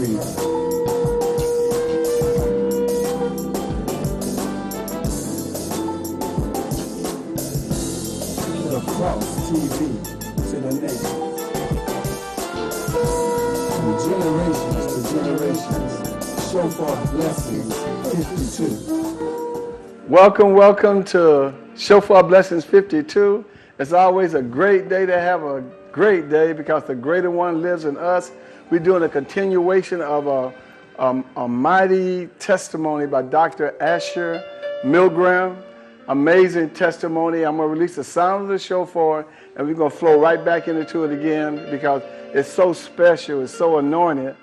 reading. Across TV to the nation. From generations to generations. Shofar Blessings 52. Welcome to Shofar Blessings 52. It's always a great day to have a great day because the greater one lives in us. We're doing a continuation of a mighty testimony by Dr.Asher, Milgram. Amazing testimony. I'm going to release the sound of the shofar, and we're going to flow right back into it again because it's so special, it's so anointed.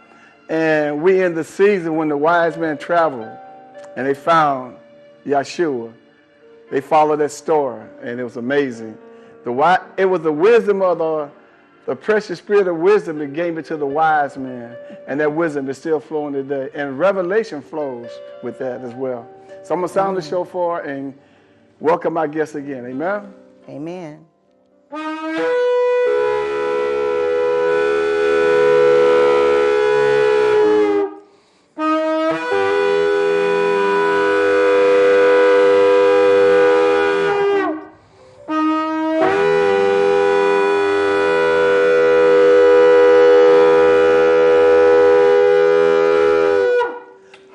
And we in the season when the wise men traveled and they found Yeshua. They followed that story, and it was amazing. It was the wisdom of the precious spirit of wisdom that gave it to the wise men, and that wisdom is still flowing today. And revelation flows with that as well. So I'm going to sound the shofar and welcome my guests again. Amen? Amen.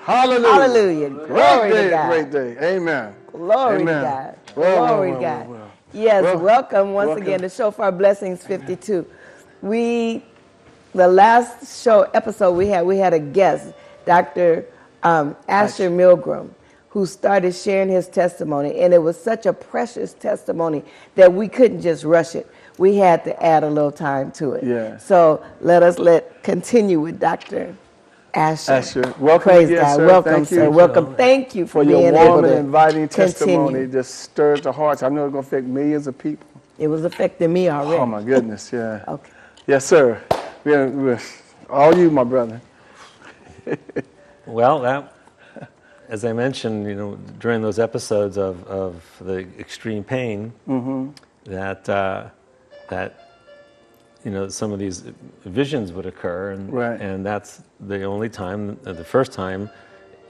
Hallelujah. Glory to God. Great day. Amen. Glory Amen. to God. Glory to God. Yes, welcome once again to Shofar Blessings 52. The last episode we had a guest, Dr. Asher Milgram, who started sharing his testimony, and it was such a precious testimony that we couldn't just rush it. We had to add a little time to it. Yeah. So let us continue with Dr. Asher. Welcome Praise again, God. sir. Welcome, Thank sir. you, Welcome. Thank you for for your being warm able and to inviting testimony. continue. Just stirs the hearts. I know it's going to affect millions of people. It was affecting me already. Oh, my goodness, yeah. Okay. Yes, sir. We're all you, my brother. Well, as I mentioned, during those episodes of the extreme pain, that some of these visions would occur, and that's the only time, the first time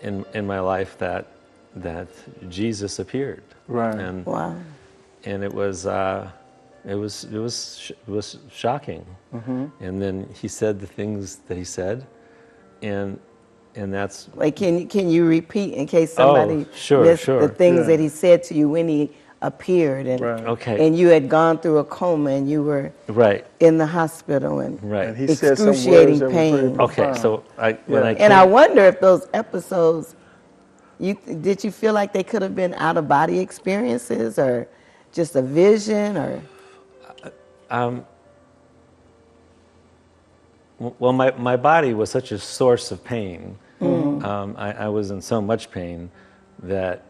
in my life that Jesus appeared. Right. And Wow. and it was shocking. And then he said the things that he said, and that's. Like, can you repeat in case somebody missed the things that he said to you when he appeared, and and you had gone through a coma and you were in the hospital and And he excruciating said some words pain. Okay, so I wonder if those episodes, did you feel like they could have been out of body experiences or just a vision or? Well, my body was such a source of pain. I was in so much pain that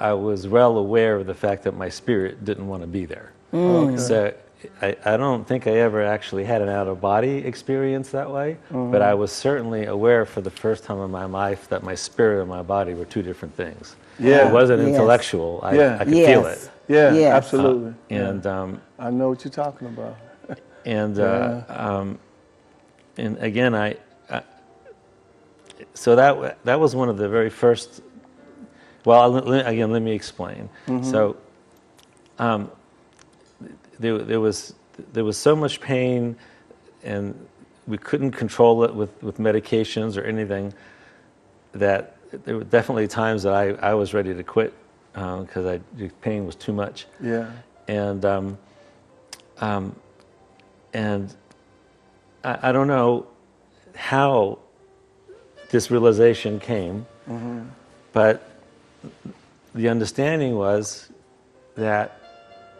I was well aware of the fact that my spirit didn't want to be there. So I don't think I ever actually had an out-of-body experience that way, but I was certainly aware for the first time in my life that my spirit and my body were two different things. Yeah. It wasn't intellectual. I could feel it. Yeah, absolutely. And I know what you're talking about. And again, so that was one of the very first. Well, let me explain. So, there was so much pain, and we couldn't control it with medications or anything. That there were definitely times that I was ready to quit because the pain was too much. Yeah. And I don't know how this realization came, but the understanding was that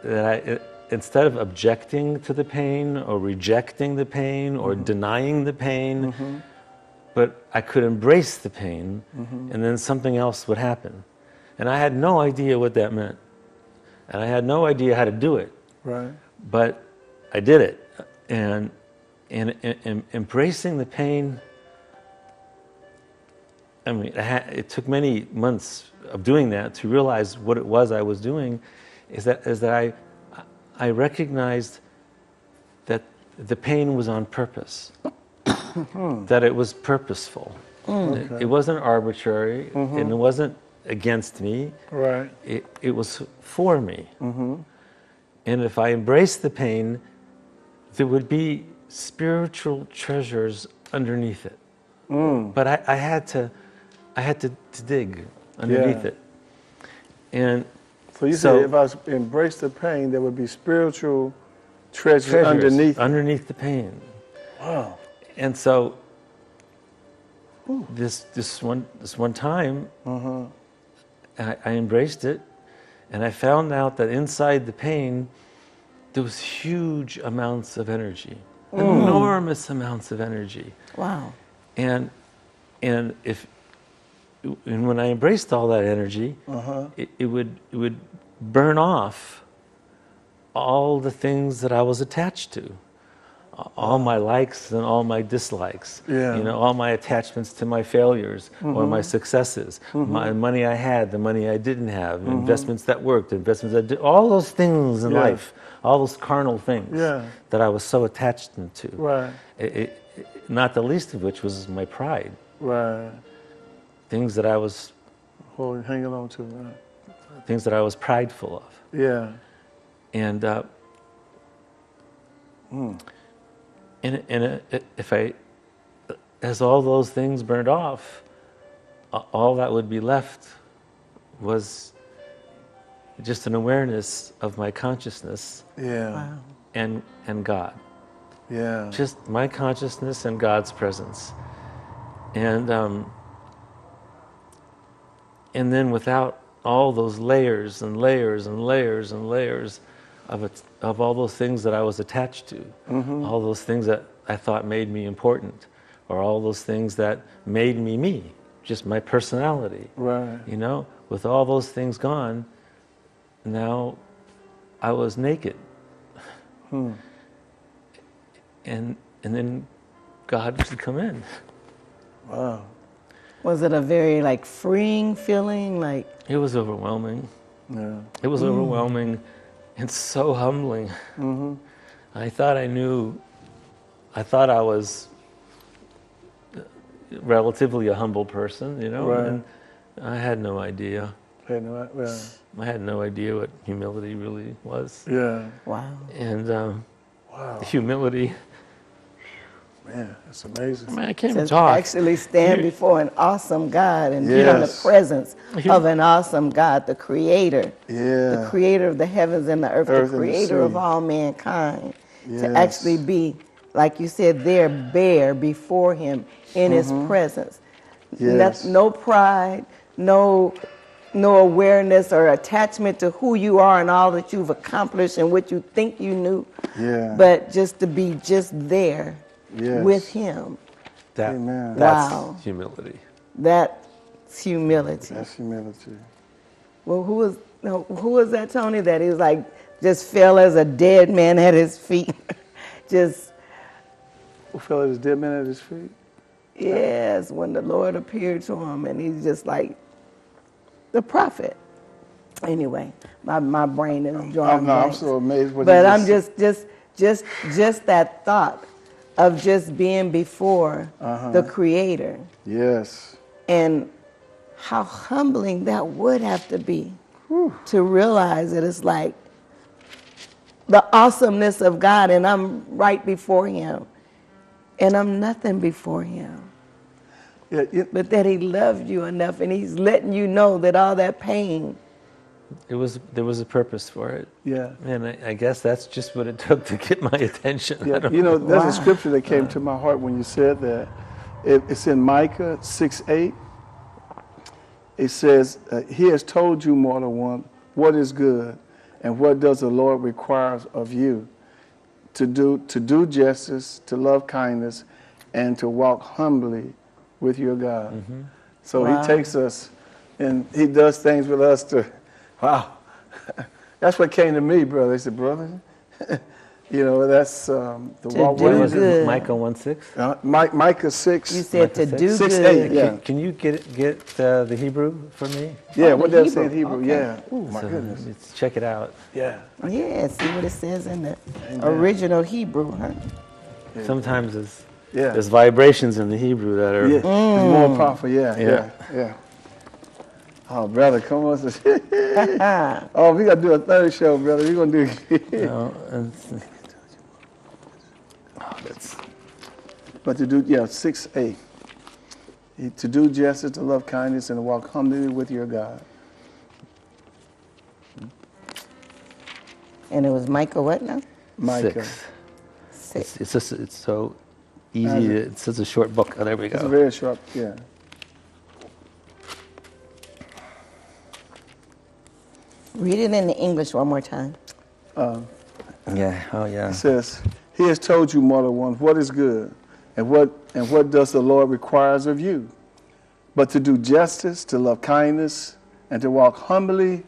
I, instead of objecting to the pain or rejecting the pain or denying the pain, but I could embrace the pain, and then something else would happen. And I had no idea what that meant. And I had no idea how to do it. Right. But I did it. And embracing the pain, I mean, it took many months of doing that to realize what it was I was doing, is that I recognized that the pain was on purpose. that it was purposeful. Okay. It wasn't arbitrary, and it wasn't against me. Right. It was for me. And if I embraced the pain, there would be spiritual treasures underneath it. But I had to dig underneath it. And so you said if I embraced the pain, there would be spiritual treasures underneath the pain. Wow. And so this one time, I embraced it, and I found out that inside the pain, there was huge amounts of energy, enormous amounts of energy. Wow. And when I embraced all that energy, it would burn off all the things that I was attached to, all my likes and all my dislikes. Yeah. You know, all my attachments to my failures or my successes, my money I had, the money I didn't have, investments that worked, investments that did, all those things in life, all those carnal things that I was so attached to. Right. Not the least of which was my pride. Right. Things that I was hanging on to. Right. Things that I was prideful of. Yeah. And if as all those things burned off, all that would be left was just an awareness of my consciousness. Yeah. Wow. And God. Yeah. Just my consciousness and God's presence. And then without all those layers and layers and layers and layers of all those things that I was attached to, all those things that I thought made me important, or all those things that made me, just my personality. Right. You know, with all those things gone, now I was naked. And then God used to come in. Wow. Was it a very freeing feeling? It was overwhelming. Yeah. It was overwhelming and so humbling. I thought I was relatively a humble person, you know, Right. and I had no idea. I had no idea what humility really was. Yeah. Wow. And Wow. humility. Man, that's amazing. Man, I can't even To talk. actually stand before an awesome God and be in the Yes. presence of an awesome God, the Creator, Yeah. the Creator of the heavens and the earth, Earth and the the Creator of sea. all mankind, Yes. to actually be, like you said, there, bare before Him in His presence. Yes. No pride, no awareness or attachment to who you are and all that you've accomplished and what you think you knew, Yeah. but just to be just there Yes. with Him. Amen. That's Wow. humility. That's humility. That's humility. Well, who was that, Tony? That he was just fell as a dead man at his feet. Just, Who fell at his dead man at his feet? yes, when the Lord appeared to him, and he's just like the prophet. Anyway, my brain is drawing. I'm so amazed. But I'm just that thought of just being before the Creator. Yes. And how humbling that would have to be to realize that it's like the awesomeness of God, and I'm right before Him, and I'm nothing before Him. Yeah. But that He loved you enough, and He's letting you know that all that pain. There was a purpose for it. Yeah. And I guess that's just what it took to get my attention. Yeah. There's a scripture that came to my heart when you said that. It's in Micah 6:8. It says, He has told you, mortal one, what is good, and what does the Lord require of you? To do justice, to love kindness, and to walk humbly with your God. So He takes us, and He does things with us to, wow. That's what came to me, brother. He said, brother, that's the walk. do Was good. it Micah 1:6? Micah 6. You said to Micah do 6, good. 8, yeah. Can you get the Hebrew for me? Yeah, Oh, what the does it say in Hebrew. Hebrew? Okay. Yeah. Oh, my goodness. Let's check it out. Yeah. Yeah, see what it says in the original Hebrew, huh? Sometimes Yeah. There's vibrations in the Hebrew that are... Yeah. It's more powerful. Yeah. Oh, brother, come on. Oh, we got to do a third show, brother. We're going to do... But to do, 6A. To do justice, to love kindness, and to walk humbly with your God. And it was Micah what now? Micah. 6. It's so easy. It's such a short book. Oh, there we go. It's very short, yeah. Read it in the English one more time. It says, He has told you, mortal one, what is good, and what does the Lord requires of you, but to do justice, to love kindness, and to walk humbly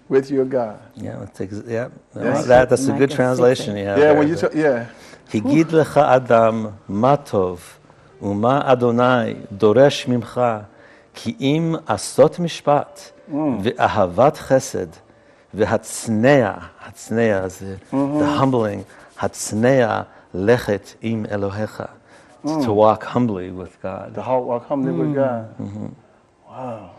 with your God. That's a good translation you have. Yeah, there. when you Higid lecha Adam ma tov u'ma Adonai doresh mimcha ki im asot mishpat ve'ahavat chesed ve'hatznea is the humbling hatznea lechet im Elohecha, to walk humbly with God. To walk humbly with God. Wow.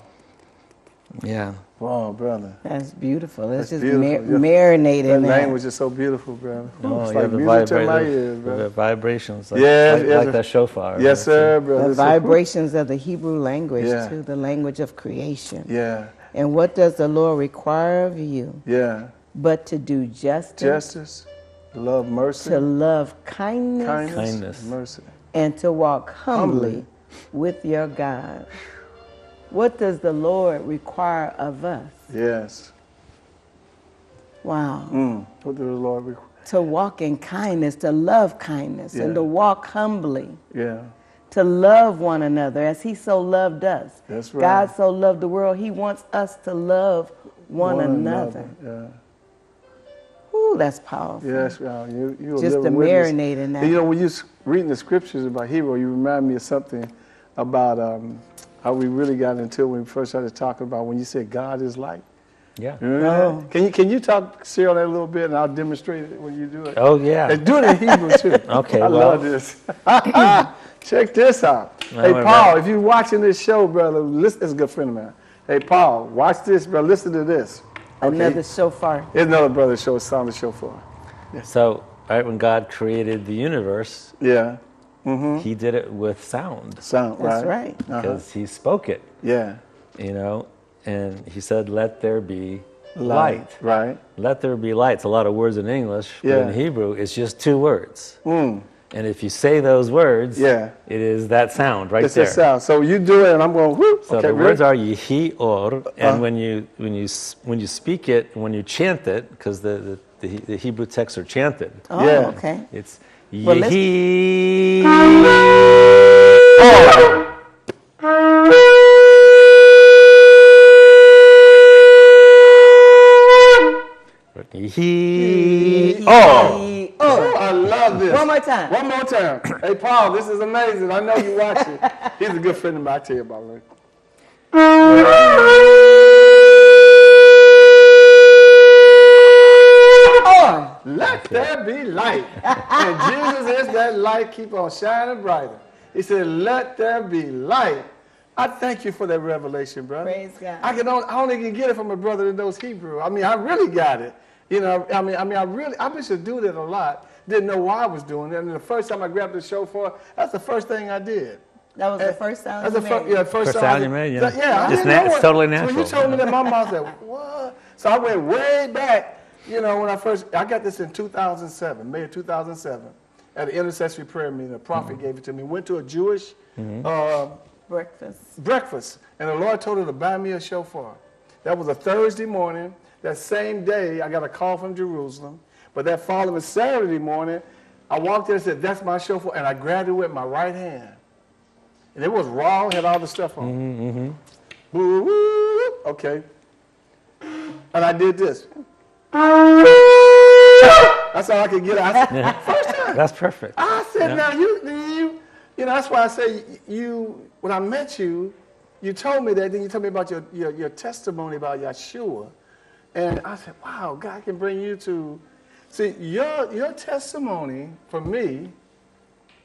Yeah. Wow, brother. That's beautiful. It's just beautiful. marinating. That language is so beautiful, brother. It's like music to my ears, brother. The vibrations, like that shofar. Yes, sir, brother. The vibrations of the Hebrew language, too, the language of creation. Yeah. And what does the Lord require of you? Yeah. But to do justice. To love mercy. To love kindness. Mercy. And to walk humbly with your God. What does the Lord require of us? Yes. Wow. What does the Lord require? To walk in kindness, to love kindness, and to walk humbly. Yeah. To love one another as He so loved us. That's right. God so loved the world, He wants us to love one another. Yeah. Ooh, that's powerful. Yes, you just to marinate in that. And, when you're reading the scriptures about Hebrew, you remind me of something about how we really got into it when we first started talking about when you said God is light. Yeah. Oh. Can you talk, share on that a little bit, and I'll demonstrate it when you do it? Oh, yeah. And do it in Hebrew, too. Okay, I love this. Check this out. Hey, Paul, if you're watching this show, brother, listen, this is a good friend of mine. Hey, Paul, watch this, brother. Listen to this. Okay? Another shofar. It's another brother show, Sound of Shofar. Yeah. So, when God created the universe, He did it with sound. That's right. Because He spoke it. Yeah. And He said, let there be light. Right. Let there be light. It's a lot of words in English, but in Hebrew, it's just 2 words. And if you say those words, it is that sound right there. It's the sound. So you do it, and I'm going, whoop. So the words are Yehi Or, and when you speak it, when you chant it, because the Hebrew texts are chanted. Oh, okay. It's Yehi Or. Yehi Or. Oh, I love this. One more time. One more time. Hey, Paul, this is amazing. I know you watch it. He's a good friend of mine. I'll tell you about it. Let there be light. And Jesus is that light. Keep on shining brighter. He said, let there be light. I thank you for that revelation, brother. Praise God. I only can get it from a brother that knows Hebrew. I mean, I really got it. I used to do that a lot. Didn't know why I was doing it. And the first time I grabbed the shofar, that's the first thing I did. That was the first sound you made? First sound you made, it's totally natural. When you told me that, my mom said, what? So I went way back, when I got this in 2007, May of 2007, at an intercessory prayer meeting. A prophet gave it to me. Went to a Jewish breakfast. And the Lord told her to buy me a shofar. That was a Thursday morning. That same day, I got a call from Jerusalem. But that following Saturday morning, I walked in and said, that's my shofar, and I grabbed it with my right hand. And it was raw, had all the stuff on it. Okay. And I did this. That's all I could get out. First time. That's perfect. I said, now, that's why I say, when I met you, you told me that, then you told me about your testimony about Yeshua. And I said, wow, God can bring you to... See, your testimony, for me,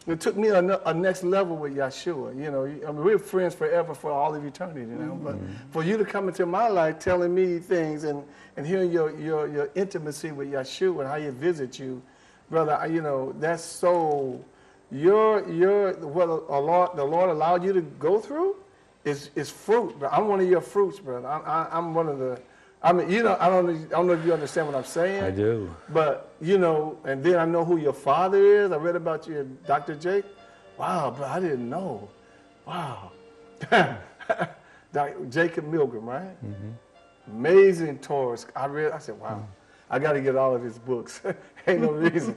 It took me a next level with Yeshua. You know, I mean, we're friends forever for all of eternity, you know. But for you to come into my life telling me things and hearing your intimacy with Yeshua and how he visits you, brother, you know, that's so, what the Lord allowed you to go through is fruit. But I'm one of your fruits, brother. I'm one of the, I mean, you know, I don't know if you understand what I'm saying. I do. But, you know, and then I know who your father is. I read about you, Dr. Jake. Wow, bro, I didn't know. Wow. Jacob Milgram, right? Mm-hmm. Amazing Taurus. I said, wow, I got to get all of his books. Ain't no reason.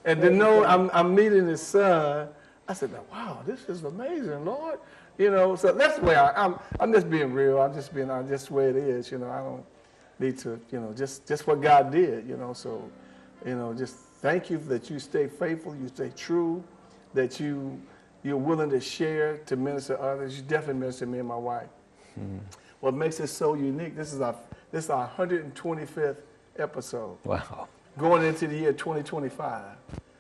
And to know I'm meeting his son, I said, wow, this is amazing, Lord. You know, so that's the way I'm just being real. I'm just the way it is. You know, I don't need to, you know, just what God did. You know, so, you know, just thank you that you stay faithful, you stay true, that you're willing to share, to minister to others. You definitely minister to me and my wife. What makes it so unique? This is our 125th episode. Wow. Going into the year 2025,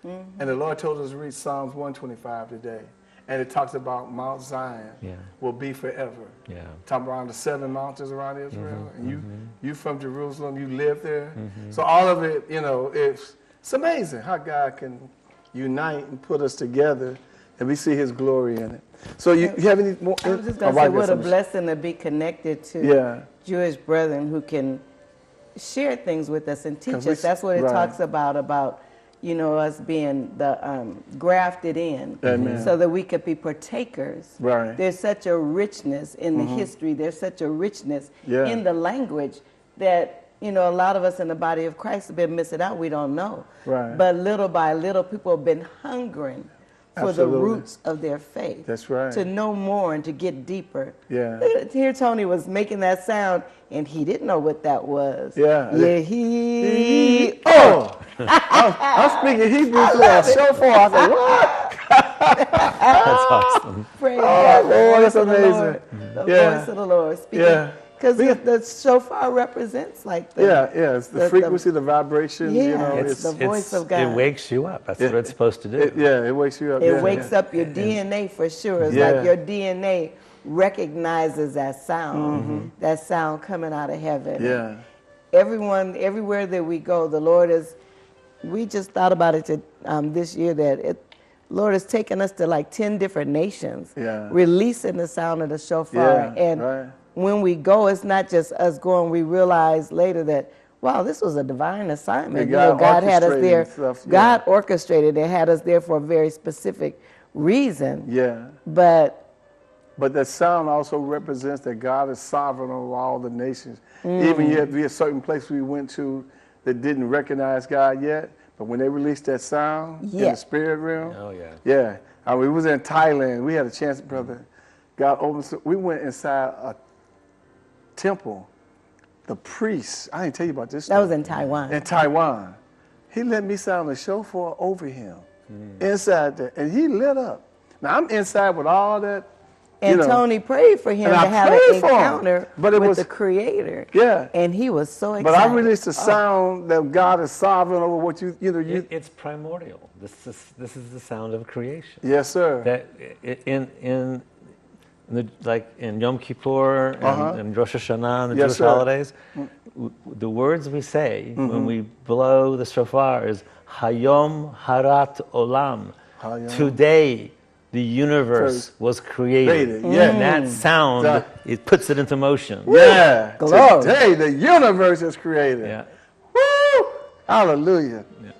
and the Lord told us to read Psalms 125 today. And it talks about Mount Zion will be forever. Yeah. Talking around the 7 mountains around Israel. And you from Jerusalem, you live there. So all of it, you know, it's amazing how God can unite and put us together and we see his glory in it. So you have any more? I was just going to say, what a blessing to be connected to Jewish brethren who can share things with us and teach us. That's what it talks about, you know, us being the grafted in. Amen. So that we could be partakers. Right. There's such a richness in the history. There's such a richness in the language that, you know, a lot of us in the body of Christ have been missing out. We don't know. Right. But little by little, people have been hungering for the roots of their faith. That's right. To know more and to get deeper. Yeah. Here Tony was making that sound, and he didn't know what that was. Yeah. I'm speaking Hebrew through a shofar. I said, what? That's awesome. Praise God. Oh, that's amazing. The voice of the Lord speaking. Because the shofar represents like it's the frequency, the vibration. Yeah, you know, it's the voice of God. It wakes you up. That's what it's supposed to do. It wakes you up. It wakes up your DNA for sure. It's like your DNA recognizes that sound, that sound coming out of heaven. Yeah. Everywhere that we go, the Lord is. We just thought about it this year that Lord has taken us to like 10 different nations, releasing the sound of the shofar. When we go, it's not just us going. We realize later that, wow, this was a divine assignment. God had us there. God orchestrated it, had us there for a very specific reason. Yeah. But that sound also represents that God is sovereign over all the nations. Even yet, we had certain places we went to that didn't recognize God yet, but when they released that sound in the spirit realm, we was in Thailand. We had a chance, brother. God opened. We went inside a temple. The priest, I didn't tell you about this. That was in Taiwan. In Taiwan, he let me sound the shofar over him inside there, and he lit up. Now I'm inside with all that. And Tony prayed for him to have an encounter with the Creator. Yeah. And he was so excited. But I released the sound that God is sovereign over what you know. It's primordial. This is the sound of creation. Yes, sir. That like in Yom Kippur and Rosh Hashanah and the Jewish holidays, the words we say when we blow the shofar is Hayom Harat Olam. Today the universe was created. And that sound, it puts it into motion. Yeah. Today the universe is created. Yeah. Woo! Hallelujah. Yeah.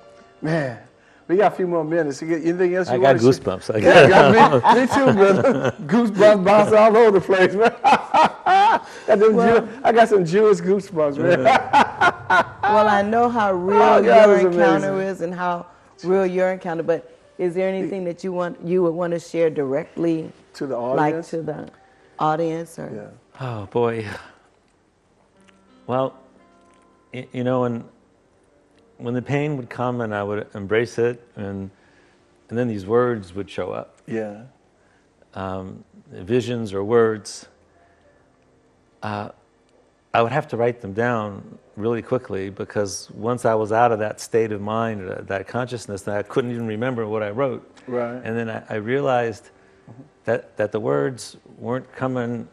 Man. We got a few more minutes. Anything else you want to share? Goosebumps. Me too, brother. Goosebumps bounce all over the place, man. I got some Jewish goosebumps, man. Well, I know how real your encounter is and how real your encounter, but is there anything that you would want to share directly to the audience? Like to the audience? Or? Oh, boy. Well, you know, when the pain would come and I would embrace it, and then these words would show up. Yeah. Visions or words. I would have to write them down really quickly, because once I was out of that state of mind, that consciousness, that I couldn't even remember what I wrote. Right. And then I realized that the words weren't coming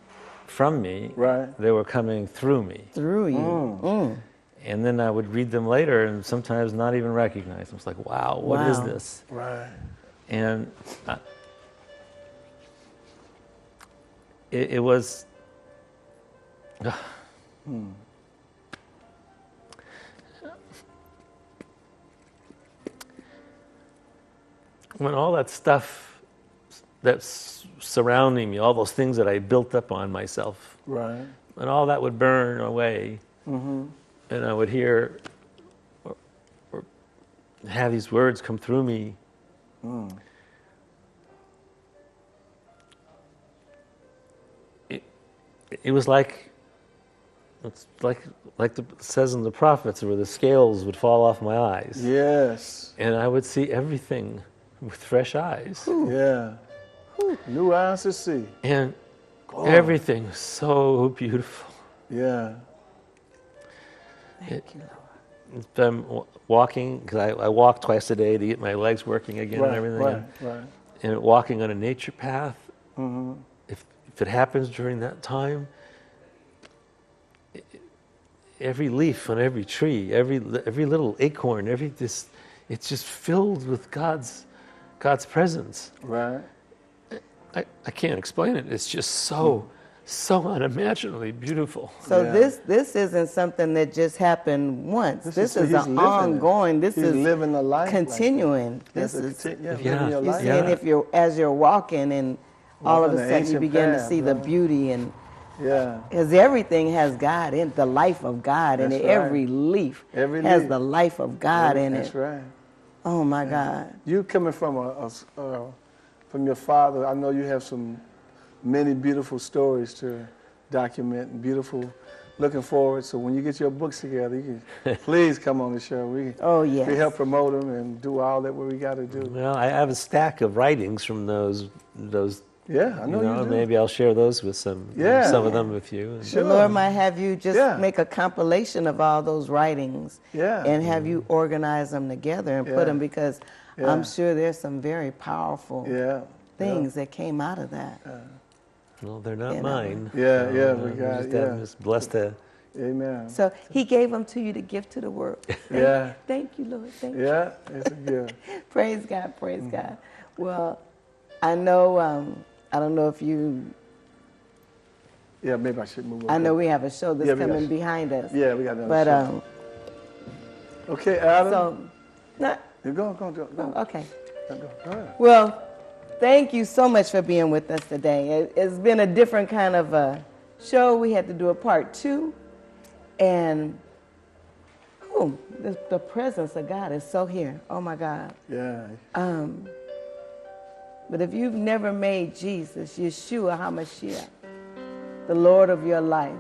from me. Right. They were coming through me. Through you. Mm. And then I would read them later and sometimes not even recognize them. It's like, wow, what is this? Right. And it was... When all that stuff that's surrounding me, all those things that I built up on myself, Right. and all that would burn away, Mm-hmm. and I would hear or have these words come through me. It was like, it's like it says in the prophets, where the scales would fall off my eyes. Yes. And I would see everything with fresh eyes. Yeah. New eyes to see. And Glory. everything was so beautiful. Yeah. Thank you, Lord. It's been walking, because I walk twice a day to get my legs working again and everything. Right. And walking on a nature path, Mm-hmm. if it happens during that time, every leaf on every tree, every little acorn, it's just filled with God's presence. Right. I can't explain it. It's just so unimaginably beautiful. So Yeah. this isn't something that just happened once. This is he's an living it. ongoing. This He's is living a life continuing. Like This that. is Living your Yeah. you're life. seeing if as you're walking, and all of Walking a the sudden you ancient begin to path, see the right. beauty, and Yeah. because everything has God in the life of God, and That's right. every leaf Every has leaf. the life of God in That's it. right. Oh my God. You coming from from your father, I know you have many beautiful stories to document, and beautiful, looking forward. So when you get your books together, you can please come on the show. We help promote them and do all that what we got to do. Well, I have a stack of writings from those. Yeah, I know you do. Maybe I'll share those with some of them with you. Sure. The Lord might have you just Yeah. make a compilation of all those writings, Yeah. and have you organize them together and Yeah. put them, because Yeah. I'm sure there's some very powerful Yeah. things that came out of that. Well, they're not You know. mine. Yeah, yeah, I'm we got just, yeah. I'm just blessed to. Amen. So He gave them to you to give to the world. Yeah. Thank you, Lord. Thank you. Yeah, it's a gift. Praise God. Praise God. Well, I know. I don't know if you. Yeah, maybe I should move on. I know we have a show that's Yeah, we got- coming behind us. Yeah, we got another But show. Okay, Adam. so, not You go. okay. Go ahead. Well, thank you so much for being with us today. It's been a different kind of a show. We had to do a part 2, and the presence of God is so here. Oh my God. Yeah. But if you've never made Jesus, Yeshua HaMashiach, the Lord of your life,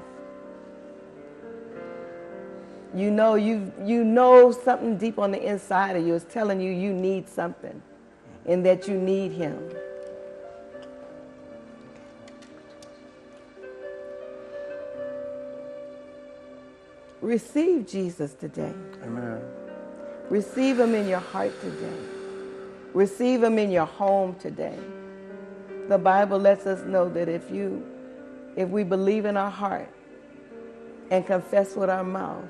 you know something deep on the inside of you is telling you need something, and that you need Him. Receive Jesus today. Amen. Receive Him in your heart today. Receive Him in your home today. The Bible lets us know that if we believe in our heart and confess with our mouth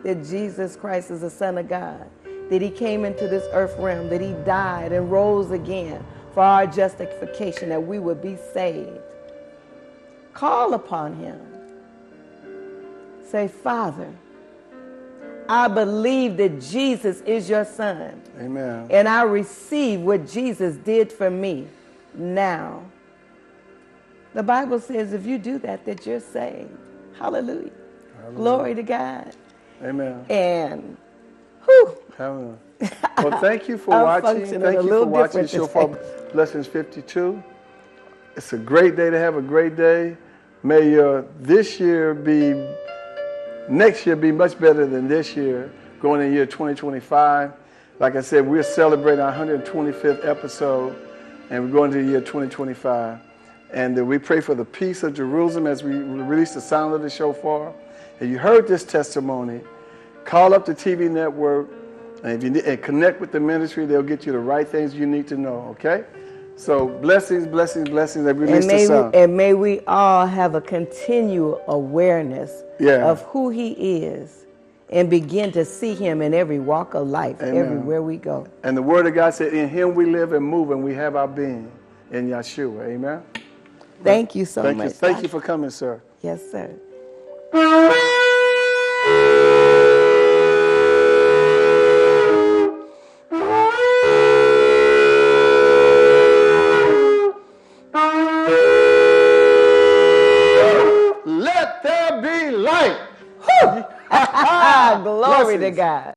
that Jesus Christ is the Son of God, that He came into this earth realm, that He died and rose again for our justification, that we would be saved. Call upon Him. Say, Father, I believe that Jesus is your Son. Amen. And I receive what Jesus did for me now. The Bible says if you do that, that you're saved. Hallelujah. Glory to God. Amen. And, whew. Hallelujah. Well, thank you for I'm watching. functioning Thank a you little for watching different Shofar Blessings 52. It's a great day to have a great day. May your next year be much better than this year, going in year 2025. Like I said, we're celebrating our 125th episode, and we're going to the year 2025. And we pray for the peace of Jerusalem as we release the sound of the shofar. If you heard this testimony, call up the TV network, and if you need, and connect with the ministry, they'll get you the right things you need to know, okay? So blessings, blessings, blessings. That release the sound. And may we all have a continual awareness of who he is and begin to see him in every walk of life, everywhere we go. And the word of God said, in him we live and move and we have our being in Yeshua. Amen. Thank you so much. Thank you for coming, sir. Yes, sir. Let there be light. Glory to God.